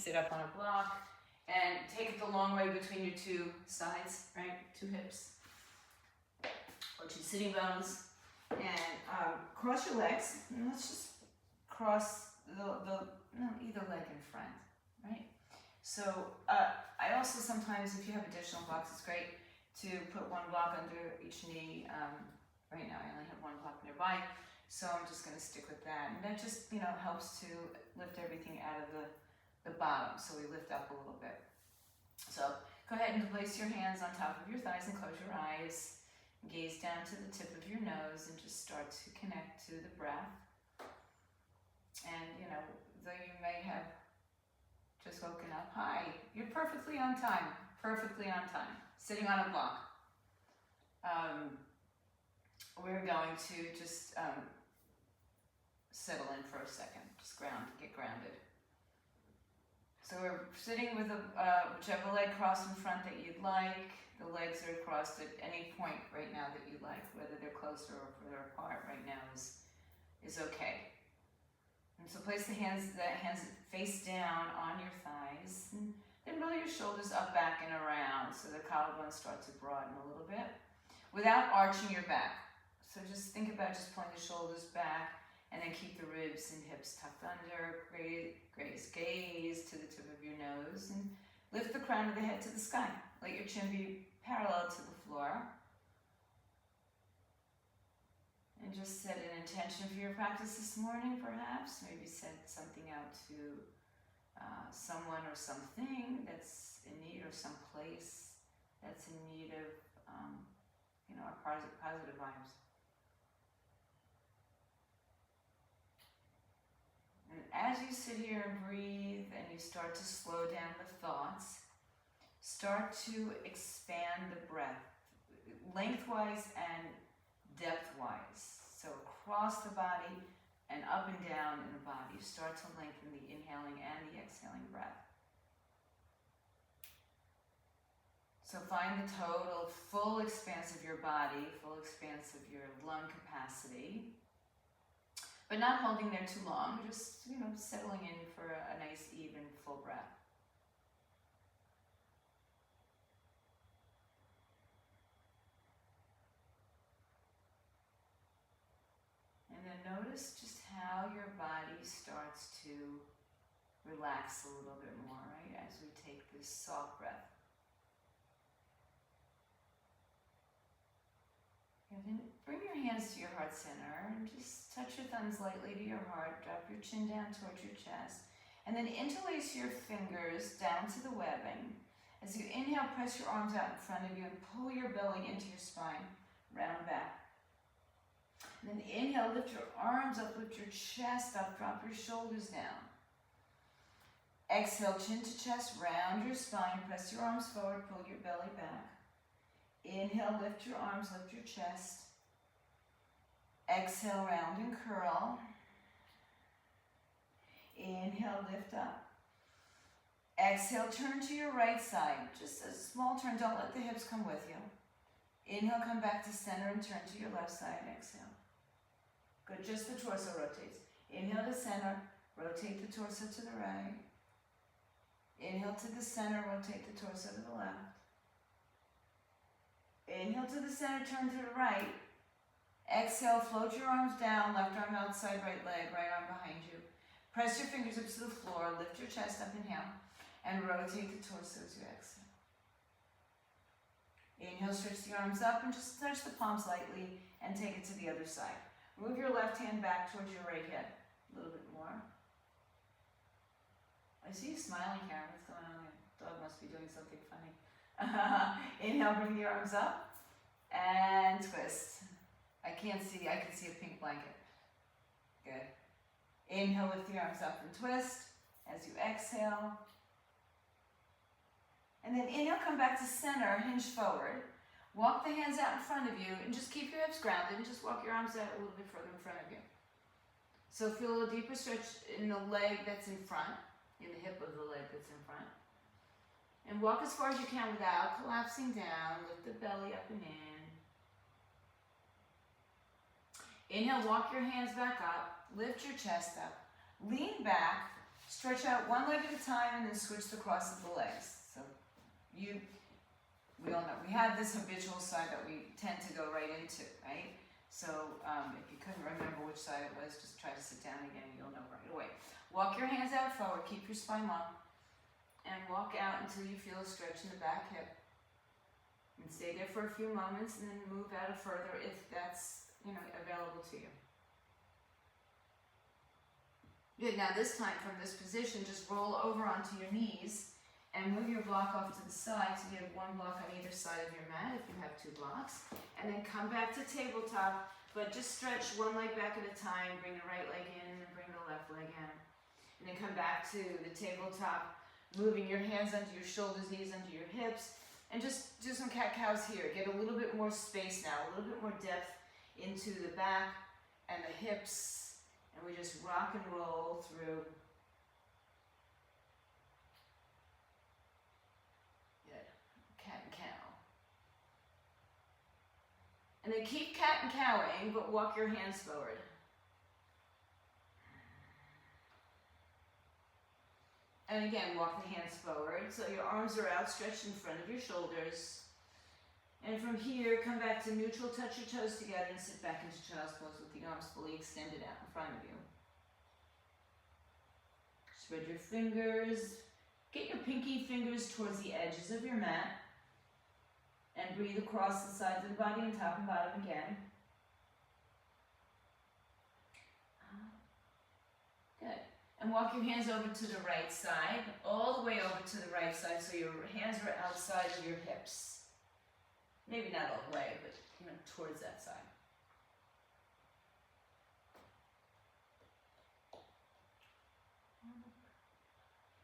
sit up on a block, and take it the long way between your two sides, right? Two hips, or two sitting bones. And cross your legs, and let's just cross either leg in front, right? So I also sometimes, if you have additional blocks, it's great to put one block under each knee. Right now I only have one block nearby, so I'm just going to stick with that. And that just, helps to lift everything out of the bottom, so we lift up a little bit. So go ahead and place your hands on top of your thighs and close your eyes. Gaze down to the tip of your nose and just start to connect to the breath. And, though you may have just woken up, hi, you're perfectly on time, sitting on a block. We're going to just settle in for a second, just get grounded. So we're sitting with whichever leg crossed in front that you'd like. The legs are crossed at any point right now that you like, whether they're closer or further apart right now is okay. And so place the hands face down on your thighs, and then roll your shoulders up, back, and around so the collarbones start to broaden a little bit without arching your back. So just think about just pulling the shoulders back, and then keep the ribs and hips tucked under. Gaze to the tip of your nose, and lift the crown of the head to the sky. Let your chin be parallel to the floor. And just set an intention for your practice this morning, perhaps. Maybe send something out to someone or something that's in need, or some place that's in need of, our positive vibes. And as you sit here and breathe, and you start to slow down the thoughts, start to expand the breath, lengthwise and depthwise. So across the body and up and down in the body. Start to lengthen the inhaling and the exhaling breath. So find the total full expanse of your body, full expanse of your lung capacity, but not holding there too long, just, settling in for a nice, even, full breath. And then notice just how your body starts to relax a little bit more, right, as we take this soft breath. And then bring your hands to your heart center and just touch your thumbs lightly to your heart. Drop your chin down towards your chest. And then interlace your fingers down to the webbing. As you inhale, press your arms out in front of you and pull your belly into your spine, round back. And then inhale, lift your arms up, lift your chest up, drop your shoulders down. Exhale, chin to chest, round your spine, press your arms forward, pull your belly back. Inhale, lift your arms, lift your chest. Exhale, round and curl. Inhale, lift up. Exhale, turn to your right side. Just a small turn, don't let the hips come with you. Inhale, come back to center and turn to your left side. Exhale. Good, just the torso rotates. Inhale to center, rotate the torso to the right. Inhale to the center, rotate the torso to the left. Inhale to the center, turn to the right. Exhale, float your arms down, left arm outside, right leg, right arm behind you. Press your fingers up to the floor, lift your chest up, inhale, and rotate the torso as you exhale. Inhale, stretch the arms up and just touch the palms lightly and take it to the other side. Move your left hand back towards your right hip, a little bit more. I see you smiling, Karen. What's going on? The dog must be doing something funny. Inhale, bring the arms up and twist. I can see a pink blanket. Good. Inhale, lift the arms up and twist as you exhale. And then inhale, come back to center, hinge forward. Walk the hands out in front of you and just keep your hips grounded and just walk your arms out a little bit further in front of you. So feel a little deeper stretch in the leg that's in front, in the hip of the leg that's in front. And walk as far as you can without collapsing down. Lift the belly up and in. Inhale, walk your hands back up. Lift your chest up. Lean back. stretch out one leg at a time and then switch the cross of the legs. So we all know, we have this habitual side that we tend to go right into, right? So if you couldn't remember which side it was, just try to sit down again, you'll know right away. Walk your hands out forward, keep your spine long, and walk out until you feel a stretch in the back hip. And stay there for a few moments and then move out further if that's, available to you. Good, now this time from this position, just roll over onto your knees and move your block off to the side so you have one block on either side of your mat if you have two blocks. And then come back to tabletop, but just stretch one leg back at a time, bring the right leg in and bring the left leg in. And then come back to the tabletop, moving your hands under your shoulders, knees under your hips, and just do some cat-cows here. Get a little bit more space now, a little bit more depth into the back and the hips, and we just rock and roll through. Good. Cat and cow. And then keep cat and cowing, but walk your hands forward. And again, walk the hands forward so your arms are outstretched in front of your shoulders. And from here, come back to neutral, touch your toes together and sit back into child's pose with the arms fully extended out in front of you. Spread your fingers. Get your pinky fingers towards the edges of your mat. And breathe across the sides of the body and top and bottom again. Good. And walk your hands over to the right side, all the way over to the right side so your hands are outside of your hips. Maybe not all the way, but towards that side.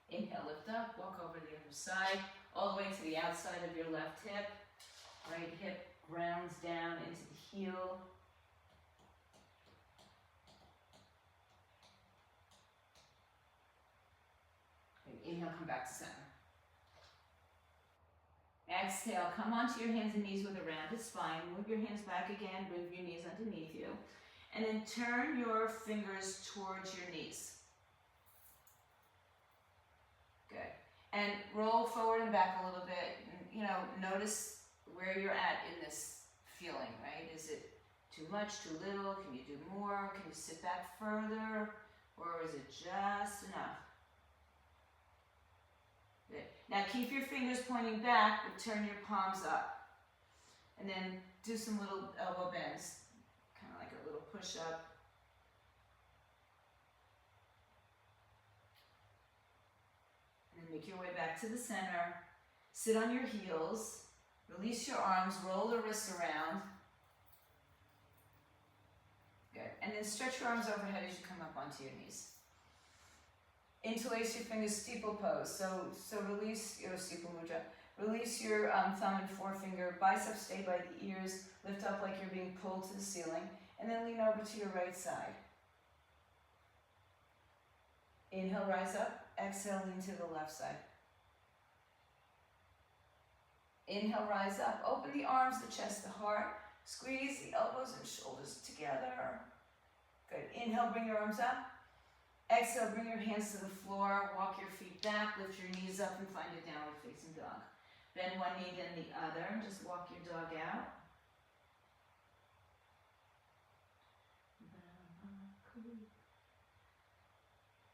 Inhale, lift up, walk over to the other side, all the way to the outside of your left hip. Right hip grounds down into the heel. Inhale, come back to center. Exhale, come onto your hands and knees with a rounded spine. Move your hands back again, move your knees underneath you. And then turn your fingers towards your knees. Good. And roll forward and back a little bit. And, notice where you're at in this feeling, right? Is it too much, too little? Can you do more? Can you sit back further? Or is it just enough? Good. Now keep your fingers pointing back, but turn your palms up. And then do some little elbow bends, kind of like a little push-up. And then make your way back to the center. Sit on your heels. Release your arms, roll the wrists around. Good. And then stretch your arms overhead as you come up onto your knees. Interlace your fingers, steeple pose. So release your steeple mudra. Release your thumb and forefinger. Biceps stay by the ears. Lift up like you're being pulled to the ceiling. And then lean over to your right side. Inhale, rise up. Exhale, lean to the left side. Inhale, rise up. Open the arms, the chest, the heart. Squeeze the elbows and shoulders together. Good. Inhale, bring your arms up. Exhale, bring your hands to the floor. Walk your feet back. Lift your knees up and find a downward facing dog. Bend one knee, then the other. And just walk your dog out.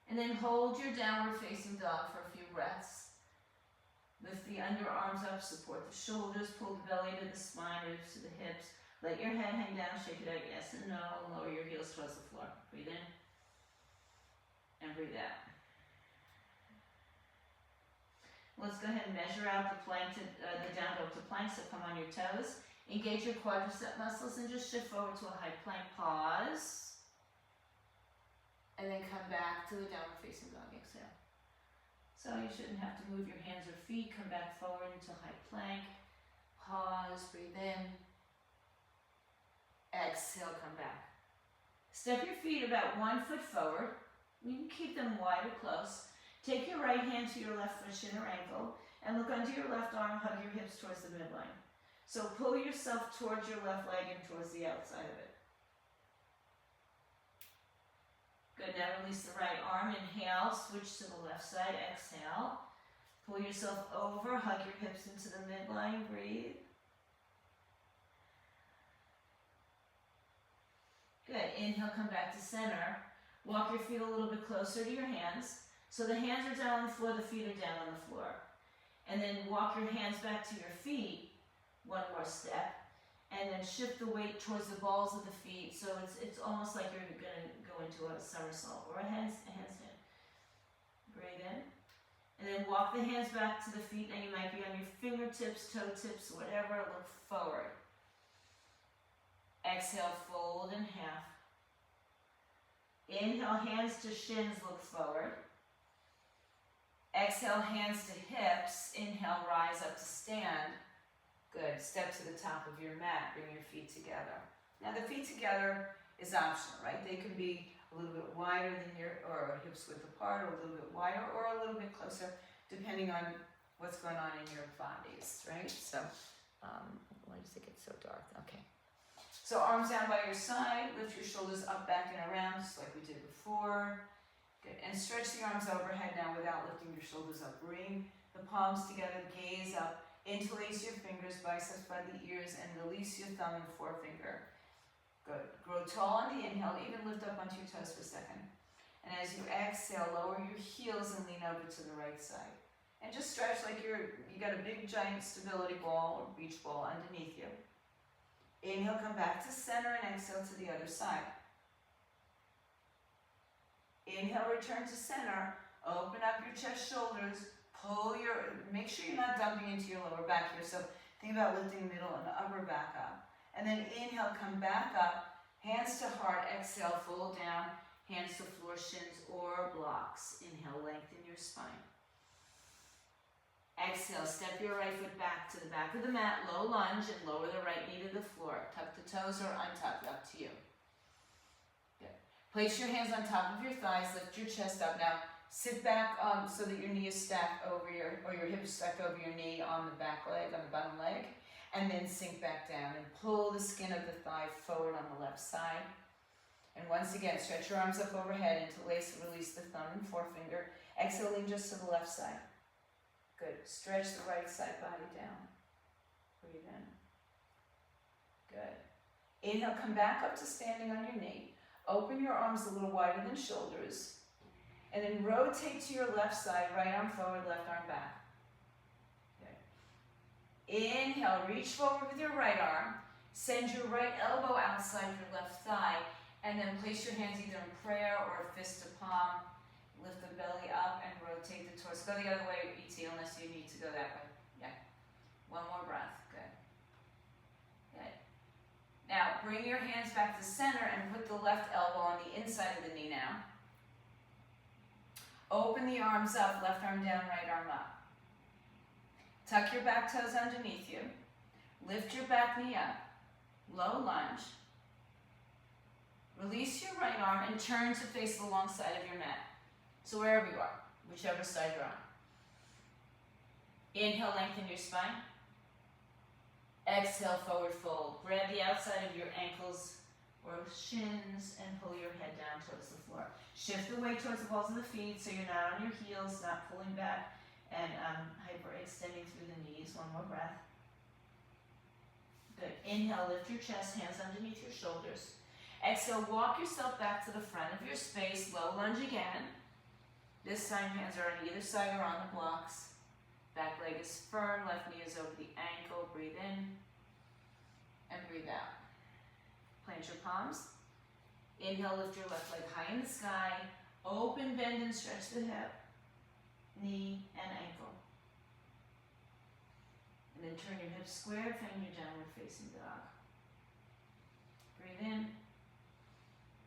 And then hold your downward facing dog for a few breaths. Lift the underarms up, support the shoulders, pull the belly to the spine, ribs to the hips. Let your head hang down, shake it out, yes and no, and lower your heels towards the floor. Breathe in and breathe out. Let's go ahead and measure out the plank to the down dog to plank, so come on your toes. Engage your quadricep muscles and just shift forward to a high plank. Pause. And then come back to the downward facing dog. Exhale. So you shouldn't have to move your hands or feet. Come back forward into high plank. Pause, breathe in. Exhale, come back. Step your feet about 1 foot forward. You can keep them wide or close. Take your right hand to your left foot, shin or ankle, and look under your left arm, hug your hips towards the midline. So pull yourself towards your left leg and towards the outside of it. Good, now release the right arm. Inhale, switch to the left side. Exhale. Pull yourself over, hug your hips into the midline, breathe. Good, inhale, come back to center. Walk your feet a little bit closer to your hands. So the hands are down on the floor, the feet are down on the floor. And then walk your hands back to your feet, one more step. And then shift the weight towards the balls of the feet, so it's almost like you're gonna go into a somersault or a handstand. Breathe in. And then walk the hands back to the feet. Now you might be on your fingertips, toe tips, whatever. Look forward. Exhale, fold in half. Inhale, hands to shins, look forward. Exhale, hands to hips. Inhale, rise up to stand. Good. Step to the top of your mat. Bring your feet together. Now the feet together is optional, right? They can be a little bit wider than or hips width apart, or a little bit wider, or a little bit closer, depending on what's going on in your bodies, right? So, why does it get so dark? Okay. So arms down by your side. Lift your shoulders up, back, and around, just like we did before. Good. And stretch the arms overhead now without lifting your shoulders up. Bring the palms together, gaze up. Interlace your fingers, biceps by the ears, and release your thumb and forefinger. Good. Grow tall on the inhale, even lift up onto your toes for a second. And as you exhale, lower your heels and lean over to the right side. And just stretch like you got a big giant stability ball or beach ball underneath you. Inhale, come back to center, and exhale to the other side. Inhale, return to center. Open up your chest, shoulders. Make sure you're not dumping into your lower back here. So think about lifting the middle and the upper back up. And then inhale, come back up. Hands to heart, exhale, fold down. Hands to floor, shins, or blocks. Inhale, lengthen your spine. Exhale, step your right foot back to the back of the mat, low lunge, and lower the right knee to the floor. Tuck the toes or untuck, up to you. Good. Place your hands on top of your thighs, lift your chest up. Now, sit back so that your knee is stacked over your hips stacked over your knee on the back leg, on the bottom leg, and then sink back down and pull the skin of the thigh forward on the left side. And once again, stretch your arms up overhead, interlace and release the thumb and forefinger. Exhale, lean just to the left side. Good. Stretch the right side body down. Breathe in. Good. Inhale, come back up to standing on your knee. Open your arms a little wider than shoulders. And then rotate to your left side, right arm forward, left arm back. Okay. Inhale, reach forward with your right arm. Send your right elbow outside your left thigh. And then place your hands either in prayer or a fist to palm. Lift the belly up and rotate the torso. Go the other way, ET, unless you need to go that way. Yeah. One more breath. Good. Good. Now, bring your hands back to center and put the left elbow on the inside of the knee now. Open the arms up, left arm down, right arm up. Tuck your back toes underneath you. Lift your back knee up. Low lunge. Release your right arm and turn to face the long side of your mat. So wherever you are, whichever side you're on. Inhale, lengthen your spine. Exhale, forward fold. Grab the outside of your ankles or shins and pull your head down towards the floor. Shift the weight towards the balls of the feet so you're not on your heels, not pulling back and hyperextending through the knees. One more breath. Good. Inhale, lift your chest, hands underneath your shoulders. Exhale, walk yourself back to the front of your space. Low lunge again. This time, hands are on either side or on the blocks. Back leg is firm, left knee is over the ankle. Breathe in and breathe out. Plant your palms. Inhale, lift your left leg high in the sky. Open, bend, and stretch the hip, knee, and ankle. And then turn your hips square, find your downward facing dog. Breathe in,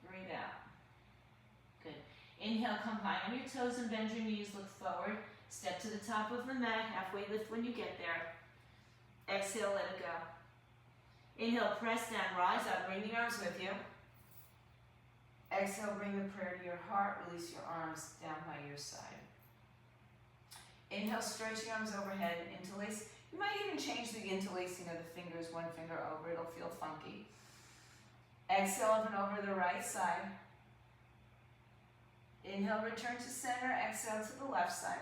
breathe out. Good. Inhale, come high on your toes and bend your knees, look forward. Step to the top of the mat, halfway lift when you get there. Exhale, let it go. Inhale, press down, rise up, bring the arms with you. Exhale, bring the prayer to your heart, release your arms down by your side. Inhale, stretch your arms overhead, interlace. You might even change the interlacing of the fingers, one finger over, it'll feel funky. Exhale up and over to the right side. Inhale, return to center. Exhale to the left side.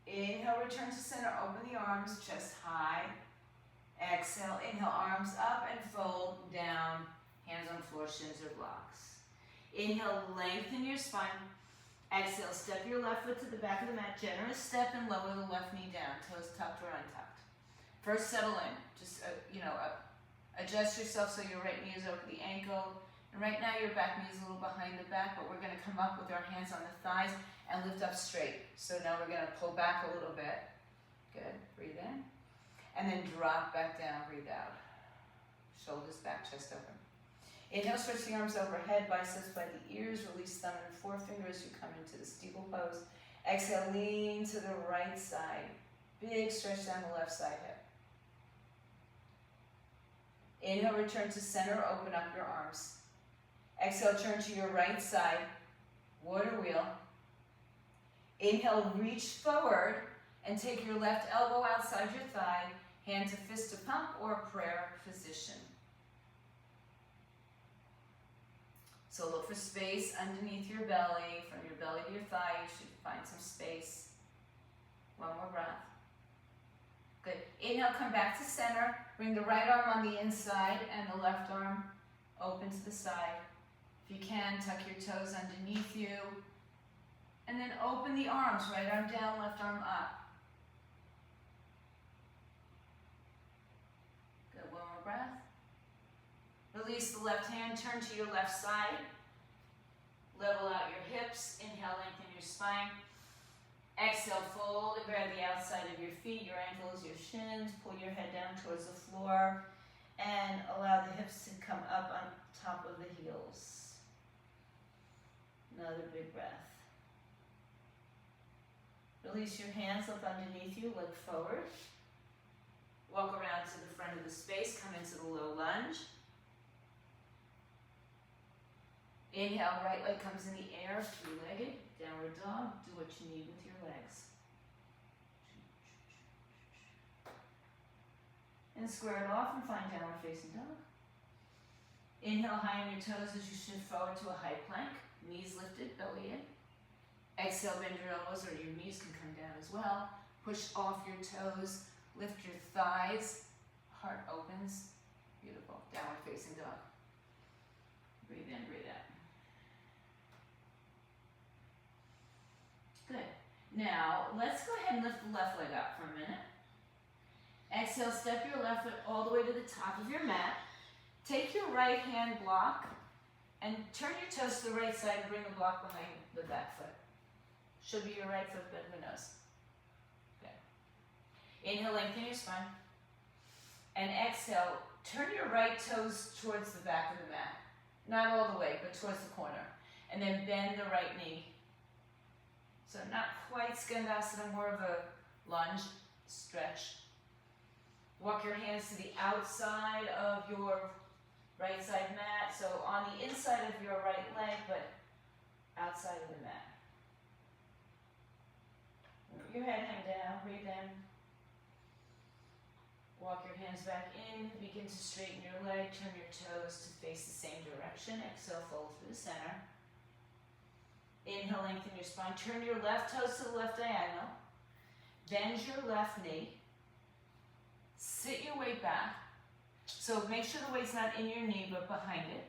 Inhale, return to center. Open the arms, chest high. Exhale, inhale, arms up and fold down. Hands on floor, shins or blocks. Inhale, lengthen your spine. Exhale, step your left foot to the back of the mat. Generous step and lower the left knee down. Toes tucked or untucked. First, settle in. Just, adjust yourself so your right knee is over the ankle. And right now your back knee is a little behind the back, but we're going to come up with our hands on the thighs and lift up straight. So now we're going to pull back a little bit. Good. Breathe in. And then drop back down. Breathe out. Shoulders back, chest open. Inhale, stretch the arms overhead, biceps by the ears. Release thumb and forefinger as you come into the steeple pose. Exhale, lean to the right side. Big stretch down the left side hip. Inhale, return to center, open up your arms. Exhale, turn to your right side, water wheel. Inhale, reach forward and take your left elbow outside your thigh, hand to fist to pump or prayer position. So look for space underneath your belly. From your belly to your thigh, you should find some space. One more breath. Good. Inhale, come back to center. Bring the right arm on the inside and the left arm open to the side. If you can, tuck your toes underneath you. And then open the arms, right arm down, left arm up. Good, one more breath. Release the left hand, turn to your left side. Level out your hips. Inhale, lengthen your spine. Exhale, fold and grab the outside of your feet, your ankles, your shins. Pull your head down towards the floor and allow the hips to come up on top of the heels. Another big breath. Release your hands up underneath you, look forward. Walk around to the front of the space, come into the low lunge. Inhale, right leg comes in the air, three-legged, downward dog. Do what you need with your legs. And square it off and find downward facing dog. Inhale high on your toes as you shift forward to a high plank. Knees lifted, belly in. Exhale, bend your elbows or your knees can come down as well. Push off your toes, lift your thighs, heart opens. Beautiful. Downward facing dog. Breathe in, breathe out. Good. Now, let's go ahead and lift the left leg up for a minute. Exhale, step your left foot all the way to the top of your mat. Take your right hand block and turn your toes to the right side and bring the block behind the back foot. Should be your right foot, but who knows? Good. Inhale, lengthen your spine. And exhale, turn your right toes towards the back of the mat. Not all the way, but towards the corner. And then bend the right knee. So not quite skandasana, more of a lunge, stretch. Walk your hands to the outside of your right side mat. So on the inside of your right leg, but outside of the mat. Let your head hang down, breathe in. Walk your hands back in, begin to straighten your leg, turn your toes to face the same direction. Exhale, fold through the center. Inhale, lengthen your spine. Turn your left toes to the left diagonal. Bend your left knee. Sit your weight back. So make sure the weight's not in your knee, but behind it.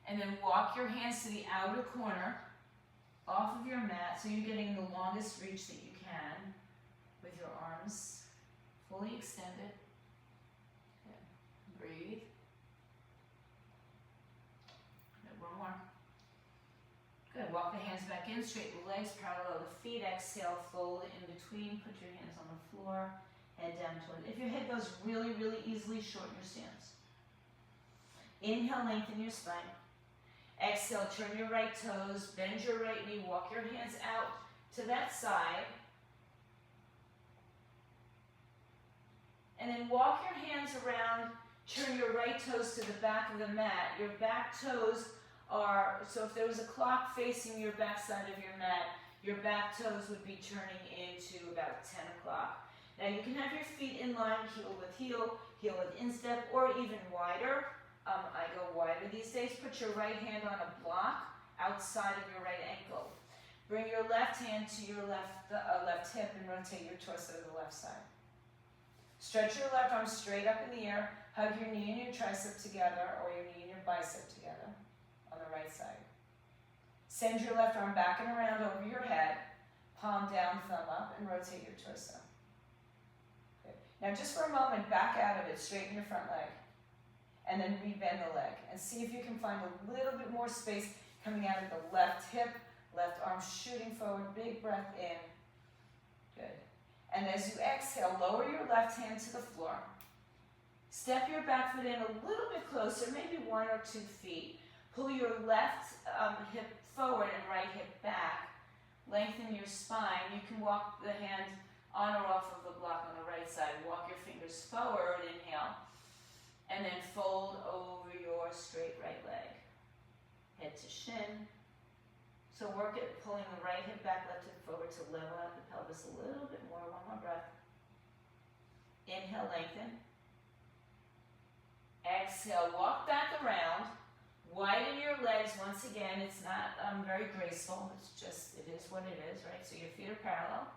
And then walk your hands to the outer corner, off of your mat, so you're getting the longest reach that you can with your arms fully extended. Good. Breathe. Good. One more. Good. Walk the hands back in, straighten the legs, parallel the feet. Exhale, fold in between. Put your hands on the floor. Head down toward it. If your head goes really, really easily, shorten your stance. Inhale, lengthen your spine. Exhale, turn your right toes, bend your right knee, walk your hands out to that side. And then walk your hands around, turn your right toes to the back of the mat. Your back toes are, so if there was a clock facing your back side of your mat, your back toes would be turning into about 10 o'clock. Now you can have your feet in line, heel with heel, heel with instep, or even wider. I go wider these days. Put your right hand on a block outside of your right ankle. Bring your left hand to your left hip and rotate your torso to the left side. Stretch your left arm straight up in the air. Hug your knee and your tricep together, or your knee and your bicep together on the right side. Send your left arm back and around over your head. Palm down, thumb up, and rotate your torso. Good. Now just for a moment, back out of it, straighten your front leg. And then rebend the leg. And see if you can find a little bit more space coming out of the left hip, left arm shooting forward, big breath in. Good. And as you exhale, lower your left hand to the floor. Step your back foot in a little bit closer, maybe 1 or 2 feet. Pull your left hip forward and right hip back. Lengthen your spine. You can walk the hand on or off of the block on the right side. Walk your fingers forward, inhale. And then fold over your straight right leg. Head to shin. So work at pulling the right hip back, left hip forward to level out the pelvis a little bit more. One more breath. Inhale, lengthen. Exhale, walk back around. Widen your legs once again. It's not very graceful. It's just, it is what it is, right? So your feet are parallel.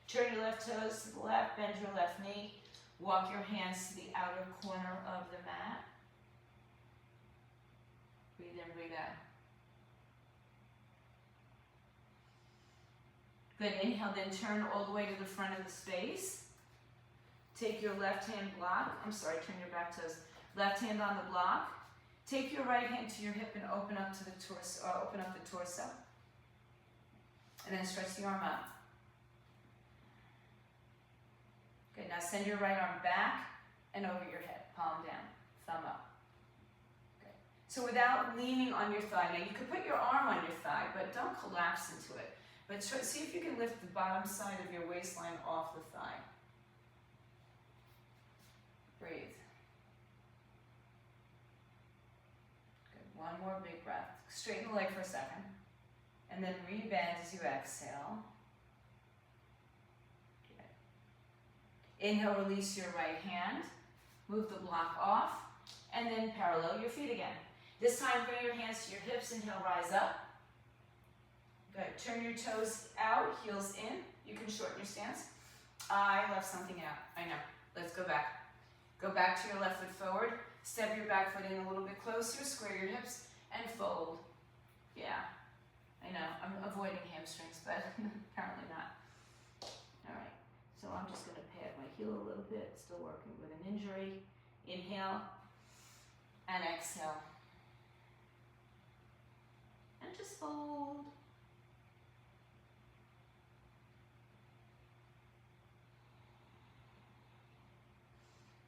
Turn your left toes to the left, bend your left knee. Walk your hands to the outer corner of the mat. Breathe in, breathe out. Good, inhale, then turn all the way to the front of the space. Take your left hand block, turn your back toes. Left hand on the block. Take your right hand to your hip and open up to the torso, open up the torso. And then stretch the arm up. Good, now send your right arm back and over your head, palm down, thumb up. Good. So without leaning on your thigh, now you could put your arm on your thigh, but don't collapse into it. But see if you can lift the bottom side of your waistline off the thigh. Breathe. Good. One more big breath. Straighten the leg for a second. And then rebend as you exhale. Good. Inhale, release your right hand. Move the block off. And then parallel your feet again. This time bring your hands to your hips. Inhale, rise up. Good. Turn your toes out, heels in. You can shorten your stance. I left something out. I know. Let's go back. Go back to your left foot forward. Step your back foot in a little bit closer. Square your hips and fold. Yeah. I know. I'm avoiding hamstrings, but apparently not. All right. So I'm just going to pad my heel a little bit. Still working with an injury. Inhale and exhale. And just fold.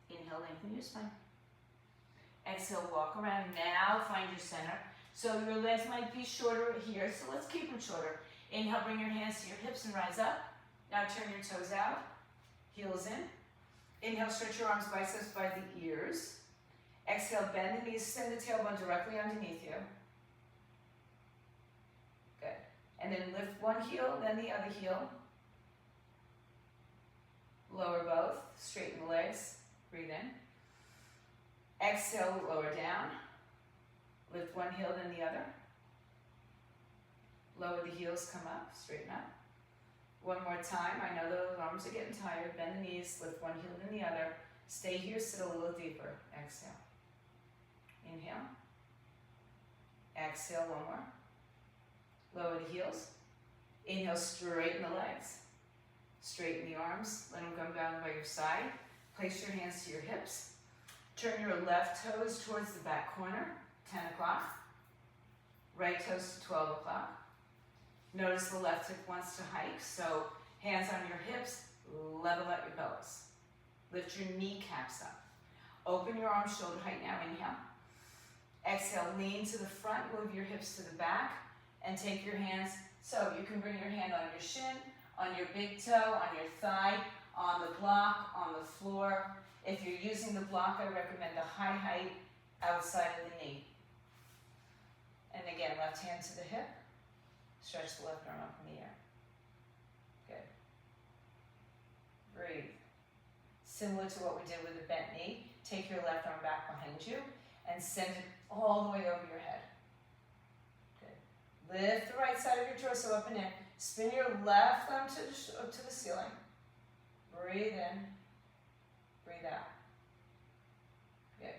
Inhale, lengthen your spine. Exhale, walk around. Now find your center. So your legs might be shorter here, so let's keep them shorter. Inhale, bring your hands to your hips and rise up. Now turn your toes out, heels in. Inhale, stretch your arms, biceps by the ears. Exhale, bend the knees, send the tailbone directly underneath you. Good. And then lift one heel, then the other heel. Lower both, straighten the legs. Breathe in. Exhale, lower down. Lift one heel, then the other. Lower the heels, come up, straighten up. One more time. I know those arms are getting tired. Bend the knees, lift one heel, then the other. Stay here, sit a little deeper. Exhale. Inhale. Exhale, one more. Lower the heels. Inhale, straighten the legs. Straighten the arms. Let them come down by your side. Place your hands to your hips. Turn your left toes towards the back corner, 10 o'clock. Right toes to 12 o'clock. Notice the left hip wants to hike, so hands on your hips, level out your pelvis. Lift your kneecaps up. Open your arms shoulder height now, inhale. Exhale, lean to the front, move your hips to the back, and take your hands, so you can bring your hand on your shin, on your big toe, on your thigh, on the block, on the floor. If you're using the block, I recommend a high height outside of the knee. And again, left hand to the hip. Stretch the left arm up in the air. Good. Breathe. Similar to what we did with the bent knee, take your left arm back behind you and send it all the way over your head. Good. Lift the right side of your torso up and in. Spin your left thumb to the ceiling. Breathe in. Breathe out. Good.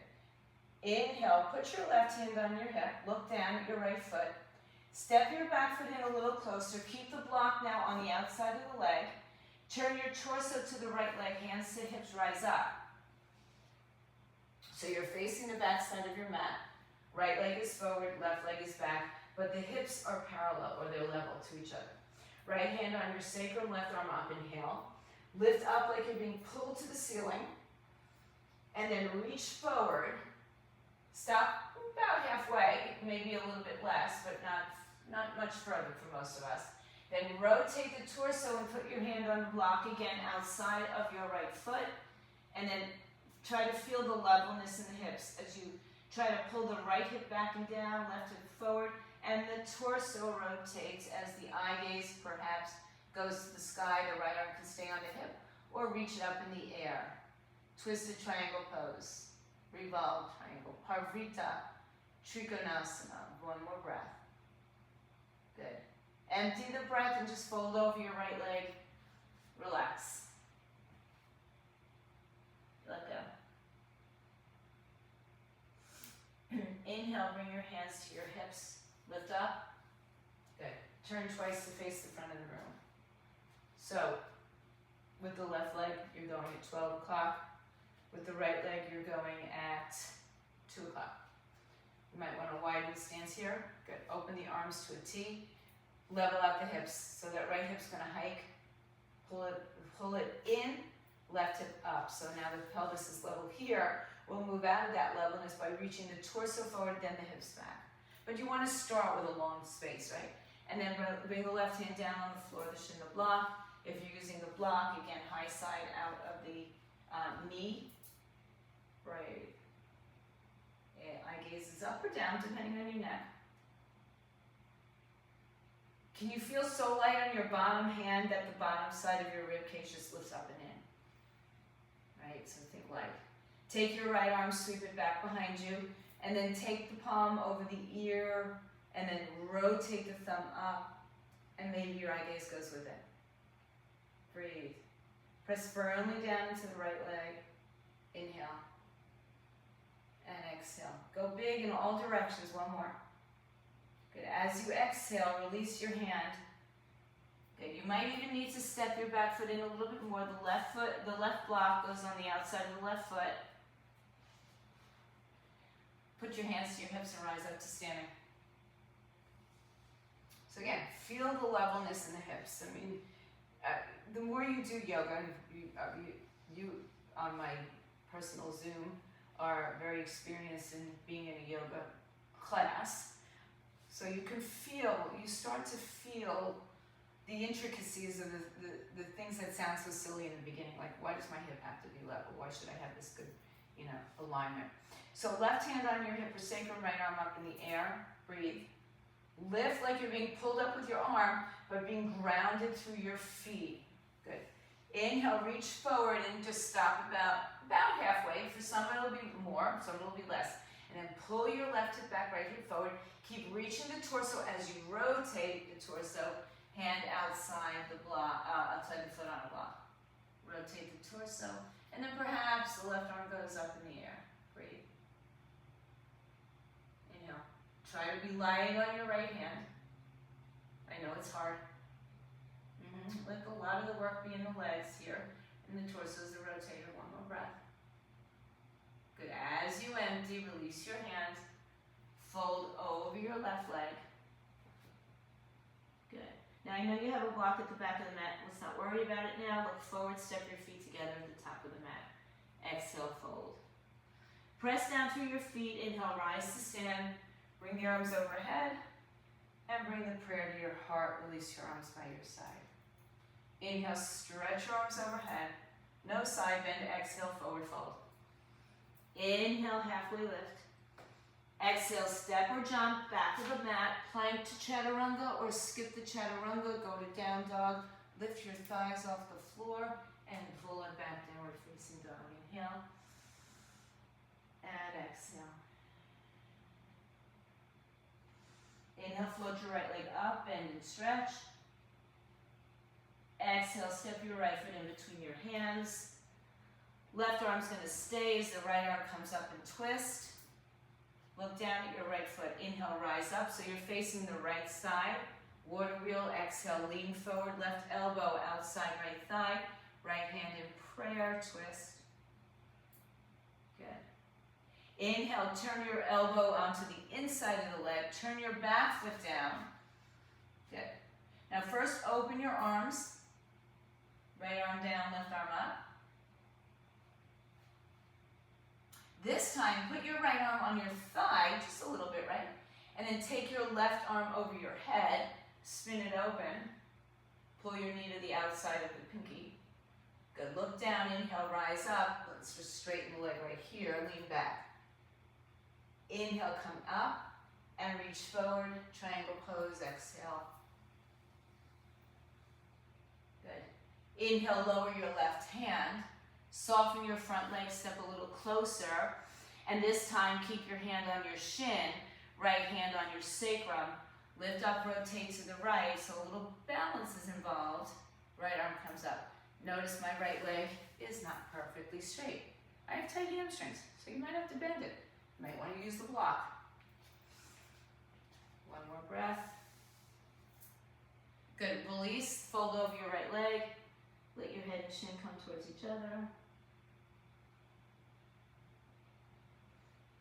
Inhale, put your left hand on your hip. Look down at your right foot. Step your back foot in a little closer. Keep the block now on the outside of the leg. Turn your torso to the right leg. Hands to hips, rise up. So you're facing the back side of your mat. Right leg is forward, left leg is back, but the hips are parallel or they're level to each other. Right hand on your sacrum, left arm up, inhale. Lift up like you're being pulled to the ceiling. And then reach forward. Stop about halfway, maybe a little bit less, but not much further for most of us. Then rotate the torso and put your hand on the block again outside of your right foot. And then try to feel the levelness in the hips as you try to pull the right hip back and down, left hip forward, and the torso rotates as the eye gaze perhaps goes to the sky. The right arm can stay on the hip or reach it up in the air. Twisted triangle pose. Revolve triangle. Parvrita. Trikonasana. One more breath. Good. Empty the breath and just fold over your right leg. Relax. Let go. Inhale, bring your hands to your hips. Lift up. Good. Turn twice to face the front of the room. So, with the left leg, you're going at 12 o'clock. With the right leg, you're going at 2 o'clock. You might want to widen the stance here. Good. Open the arms to a T. Level out the hips. So that right hip's going to hike. Pull it in. Left hip up. So now the pelvis is level here. We'll move out of that levelness by reaching the torso forward, then the hips back. But you want to start with a long space, right? And then bring the left hand down on the floor, the shin, the block. If you're using the block, again, high side out of the knee. Right. Eye gaze is up or down, depending on your neck. Can you feel so light on your bottom hand that the bottom side of your rib cage just lifts up and in? Right, so think light. Take your right arm, sweep it back behind you, and then take the palm over the ear, and then rotate the thumb up, and maybe your eye gaze goes with it. Breathe. Press firmly down into the right leg. Inhale. And exhale. Go big in all directions. One more. Good. As you exhale, release your hand. Good. You might even need to step your back foot in a little bit more. The left block goes on the outside of the left foot. Put your hands to your hips and rise up to standing. So again, feel the levelness in the hips. I mean, the more you do yoga, you on my personal Zoom are very experienced in being in a yoga class. So you can feel, you start to feel the intricacies of the things that sound so silly in the beginning, like why does my hip have to be level? Why should I have this good, alignment? So left hand on your hip or sacrum, right arm up in the air. Breathe. Lift like you're being pulled up with your arm, but being grounded through your feet. Good. Inhale, reach forward and just stop about halfway. For some it'll be more, some it'll be less. And then pull your left hip back, right hip forward. Keep reaching the torso as you rotate the torso. Hand outside the block, outside the foot on a block. Rotate the torso, and then perhaps the left arm goes up in the air. Breathe. Inhale. Try to be light on your right hand. I know it's hard. Let a lot of the work be in the legs here, and the torso is the rotator. One more breath. Good. As you empty, release your hand. Fold over your left leg. Good. Now I know you have a block at the back of the mat. Let's not worry about it now. Look forward, step your feet together at the top of the mat. Exhale, fold. Press down through your feet. Inhale, rise to stand. Bring the arms overhead. And bring the prayer to your heart. Release your arms by your side. Inhale, stretch your arms overhead. No side bend. Exhale, forward fold. Inhale, halfway lift. Exhale, step or jump, back of the mat, plank to chaturanga or skip the chaturanga, go to down dog, lift your thighs off the floor and pull it back, downward facing dog. Inhale and exhale. Inhale, float your right leg up, bend and stretch. Exhale, step your right foot in between your hands. Left arm's going to stay as the right arm comes up and twist. Look down at your right foot. Inhale, rise up so you're facing the right side. Water wheel, exhale, lean forward. Left elbow outside right thigh. Right hand in prayer, twist. Good. Inhale, turn your elbow onto the inside of the leg. Turn your back foot down. Good. Now first open your arms. Right arm down, left arm up. This time, put your right arm on your thigh, just a little bit, right? And then take your left arm over your head, spin it open. Pull your knee to the outside of the pinky. Good, look down, inhale, rise up. Let's just straighten the leg right here, lean back. Inhale, come up and reach forward, triangle pose, exhale. Good. Inhale, lower your left hand. Soften your front leg, step a little closer. And this time, keep your hand on your shin, right hand on your sacrum. Lift up, rotate to the right, so a little balance is involved. Right arm comes up. Notice my right leg is not perfectly straight. I have tight hamstrings, so you might have to bend it. You might want to use the block. One more breath. Good, release, fold over your right leg. Let your head and shin come towards each other.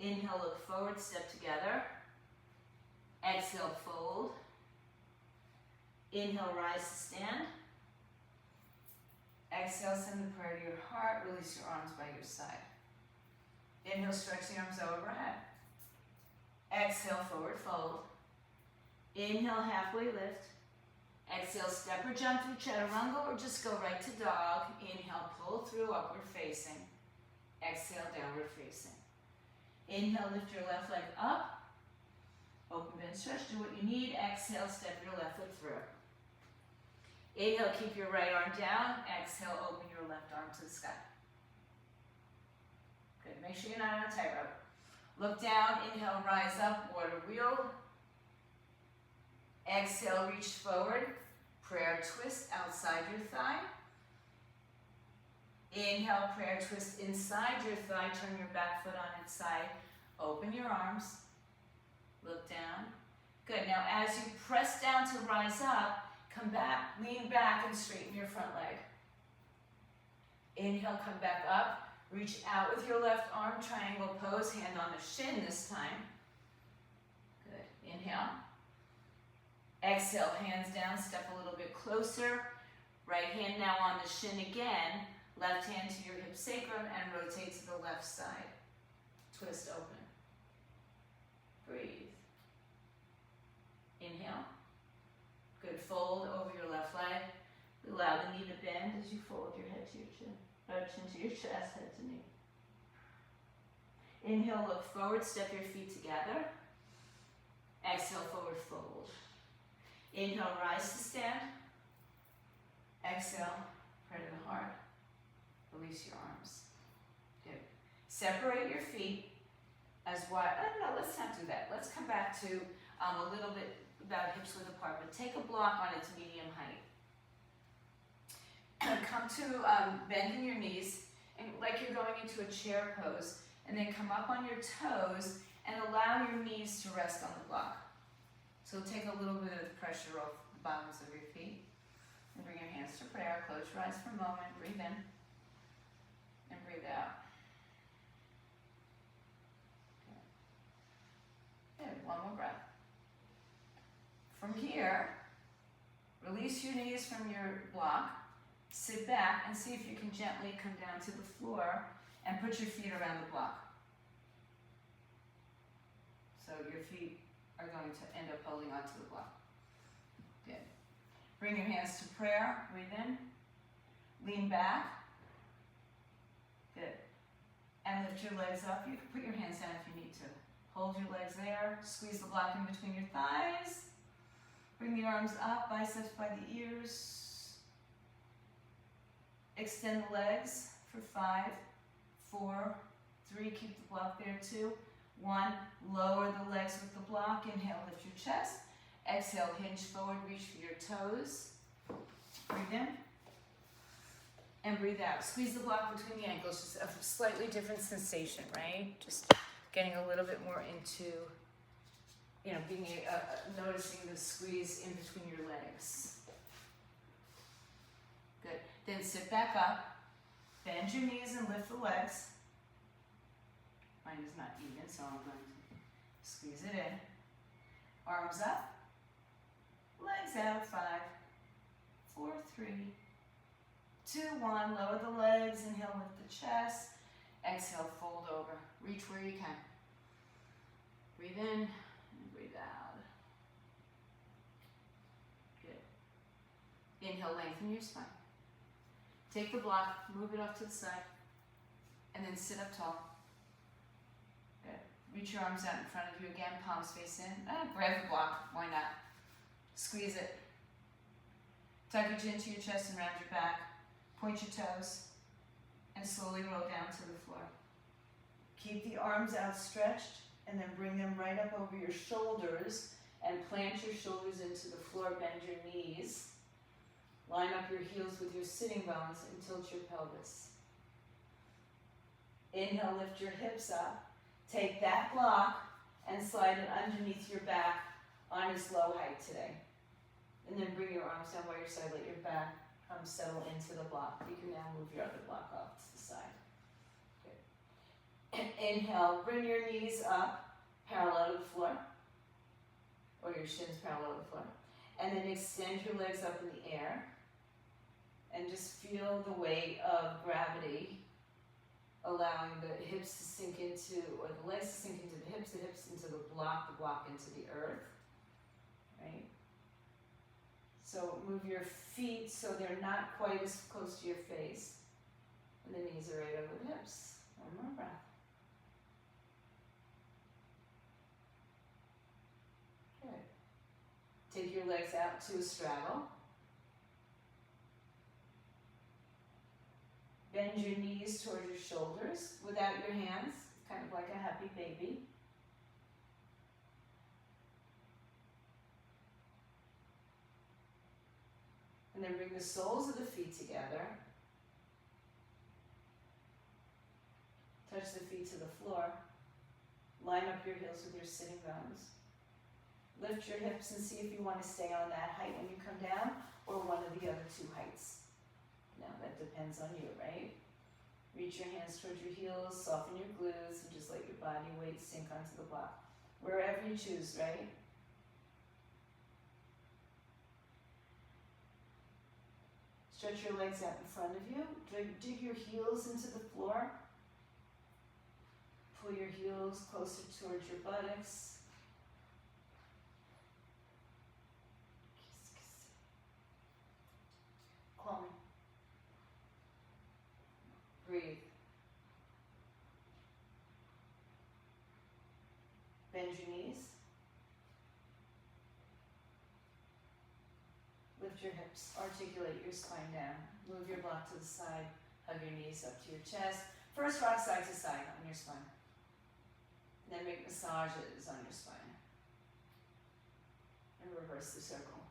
Inhale, look forward, step together. Exhale, fold. Inhale, rise to stand. Exhale, send the prayer to your heart. Release your arms by your side. Inhale, stretch the arms overhead. Exhale, forward fold. Inhale, halfway lift. Exhale, step or jump through chaturanga or just go right to dog. Inhale, pull through, upward facing. Exhale, downward facing. Inhale, lift your left leg up. Open, bend, stretch, do what you need. Exhale, step your left foot through. Inhale, keep your right arm down. Exhale, open your left arm to the sky. Good, make sure you're not on a tightrope. Look down, inhale, rise up, water wheel. Exhale, reach forward. Prayer twist outside your thigh. Inhale, prayer twist inside your thigh. Turn your back foot on its side. Open your arms. Look down. Good. Now as you press down to rise up, come back, lean back and straighten your front leg. Inhale, come back up. Reach out with your left arm, triangle pose, hand on the shin this time. Good. Inhale. Exhale, hands down, step a little bit closer. Right hand now on the shin again. Left hand to your hip sacrum and rotate to the left side. Twist open. Breathe. Inhale. Good, fold over your left leg. Allow the knee to bend as you fold your head to your chin. Chin to your chest, head to knee. Inhale, look forward, step your feet together. Exhale, forward fold. Inhale, rise to stand. Exhale, prayer to the heart. Release your arms. Good. Separate your feet as wide. No, let's not do that. Let's come back to a little bit about hips width apart, but take a block on its medium height. Come to bending your knees, and like you're going into a chair pose, and then come up on your toes and allow your knees to rest on the block. So take a little bit of the pressure off the bottoms of your feet, and bring your hands to prayer. Close your eyes for a moment. Breathe in, and breathe out. Okay. Good. One more breath. From here, release your knees from your block. Sit back and see if you can gently come down to the floor and put your feet around the block. So your feet are going to end up holding onto the block. Good. Bring your hands to prayer. Breathe in. Lean back. Good. And lift your legs up. You can put your hands down if you need to. Hold your legs there. Squeeze the block in between your thighs. Bring the arms up, biceps by the ears. Extend the legs for 5, 4, 3, keep the block there, 2, 1. Lower the legs with the block. Inhale, lift your chest. Exhale, hinge forward, reach for your toes. Breathe in. And breathe out. Squeeze the block between the ankles. Just a slightly different sensation, right? Just getting a little bit more into, you know, being noticing the squeeze in between your legs. Good. Then sit back up. Bend your knees and lift the legs. Mine is not even, so I'm going to squeeze it in. Arms up. Legs out. 5, 4, 3, 2, 1. Lower the legs. Inhale, lift the chest. Exhale, fold over. Reach where you can. Breathe in and breathe out. Good. Inhale, lengthen your spine. Take the block, move it off to the side, and then sit up tall. Good. Reach your arms out in front of you again, palms face in. Grab the block, why not? Squeeze it. Tuck your chin to your chest and round your back. Point your toes, and slowly roll down to the floor. Keep the arms outstretched, and then bring them right up over your shoulders, and plant your shoulders into the floor, bend your knees. Line up your heels with your sitting bones and tilt your pelvis. Inhale, lift your hips up. Take that block and slide it underneath your back on its low height today. And then bring your arms down by your side, let your back settle into the block. You can now move your other block off to the side. Good. And inhale, bring your knees up, parallel to the floor, or your shins parallel to the floor. And then extend your legs up in the air. And just feel the weight of gravity, allowing the hips to sink into, or the legs to sink into the hips into the block into the earth, right? So move your feet so they're not quite as close to your face. And the knees are right over the hips. One more breath. Good. Take your legs out to a straddle. Bend your knees towards your shoulders without your hands, kind of like a happy baby. And then bring the soles of the feet together. Touch the feet to the floor. Line up your heels with your sitting bones. Lift your hips and see if you want to stay on that height when you come down, or one of the other two heights. Now that depends on you, right? Reach your hands towards your heels, soften your glutes, and just let your body weight sink onto the block. Wherever you choose, right? Stretch your legs out in front of you. Dig your heels into the floor. Pull your heels closer towards your buttocks. Call me. Breathe. Bend your knees. Lift your hips. Articulate your spine down. Move your block to the side. Hug your knees up to your chest. First rock side to side on your spine. And then make massages on your spine. And reverse the circle.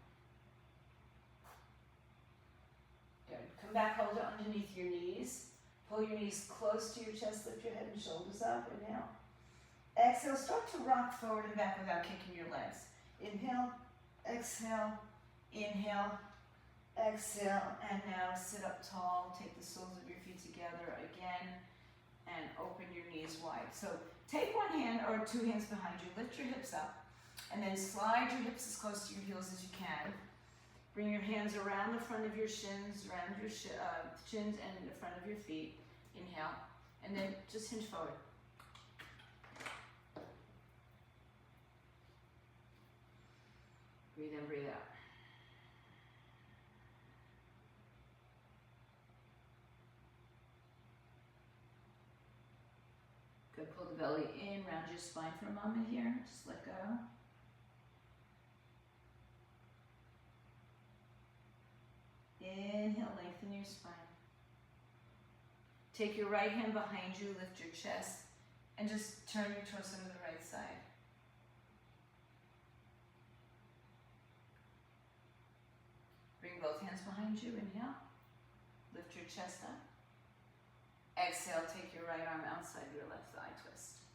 Good. Come back, hold it underneath your knees. Pull your knees close to your chest, lift your head and shoulders up. Inhale. Exhale, start to rock forward and back without kicking your legs. Inhale, exhale, inhale, exhale, and now sit up tall. Take the soles of your feet together again and open your knees wide. So take one hand or two hands behind you, lift your hips up, and then slide your hips as close to your heels as you can. Bring your hands around the front of your shins, around your shins and in the front of your feet. Inhale, and then just hinge forward. Breathe in, breathe out. Good, pull the belly in, round your spine for a moment here. Just let go. Inhale, lengthen your spine. Take your right hand behind you, lift your chest, and just turn your torso to the right side. behind you. Inhale. Lift your chest up. Exhale, take your right arm outside your left thigh, twist.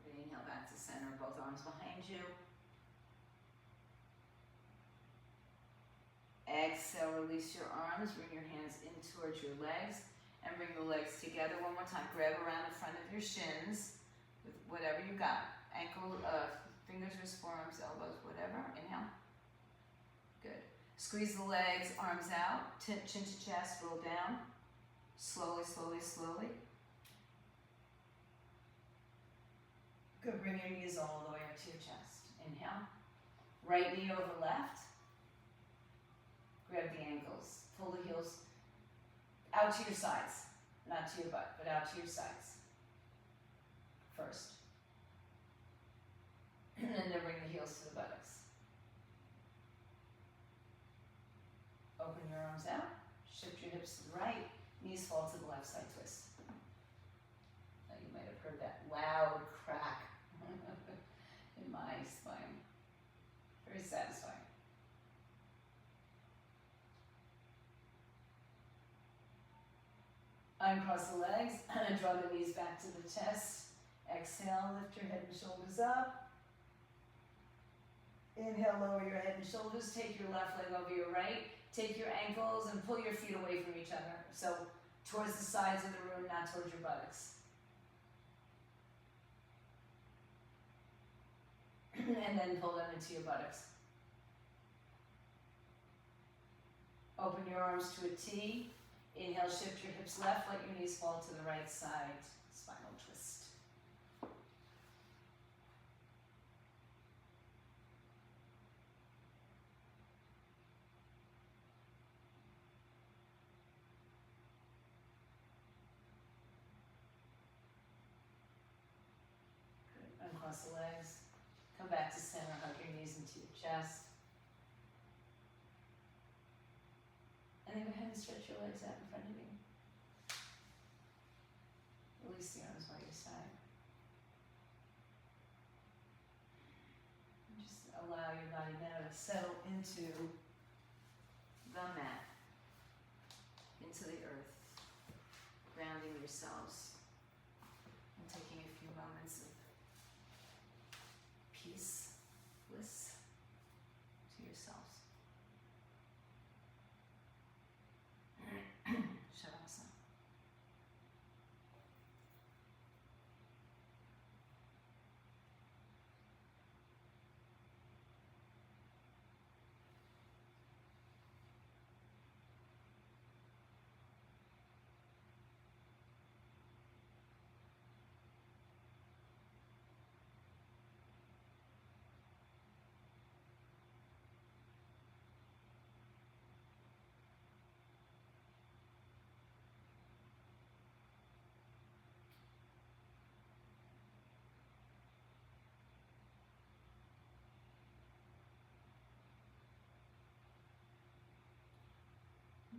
Good, inhale back to center, both arms behind you. Exhale, release your arms, bring your hands in towards your legs, and bring the legs together one more time. Grab around the front of your shins with whatever you got. Ankle, fingers, wrists, forearms, elbows, whatever. Inhale. Good. Squeeze the legs, arms out, chin to chest, roll down. Slowly, slowly, slowly. Good, bring your knees all the way up to your chest. Inhale. Right knee over left. Grab the ankles. Pull the heels out to your sides. Not to your butt, but out to your sides. First. And then bring the heels to the buttocks. Open your arms out. Shift your hips to the right. Knees fall to the left side, twist. Now you might have heard that loud crack in my spine. Very satisfying. Uncross the legs, draw the knees back to the chest. Exhale, lift your head and shoulders up. Inhale, lower your head and shoulders. Take your left leg over your right. Take your ankles and pull your feet away from each other. So towards the sides of the room, not towards your buttocks. And then pull them into your buttocks. Open your arms to a T. Inhale, shift your hips left, let your knees fall to the right side. Spinal twist. Good. Uncross the legs. Come back to center, hug your knees into your chest. And then go ahead and stretch your legs out in front of you. Release the arms by your side. And just allow your body now to settle into the mat, into the earth, grounding yourselves and taking a few moments of peace, bliss to yourselves. Shavasana.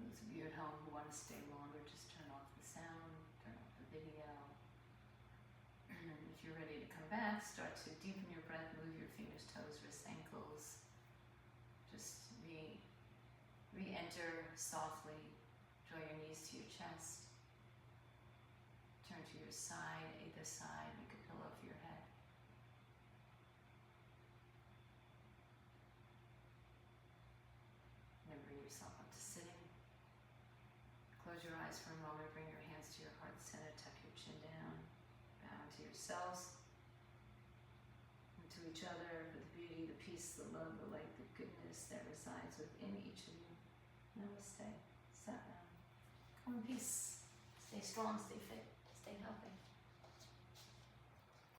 Those of you at home who want to stay longer, just turn off the sound, turn off the video. And if you're ready to come back, start to deepen your breath, move your fingers, toes, wrists, ankles. Just re-enter softly. Draw your knees to your chest. Turn to your side, either side, make a pillow for your head. Then bring yourself up to sitting. Close your eyes for a moment, bring your hands to your heart center, tuck your chin down, bow into yourselves, and to each other, for the beauty, the peace, the love, the light, the goodness that resides within each of you. Namaste. Sat down. Come in peace. Stay strong, stay fit, stay healthy.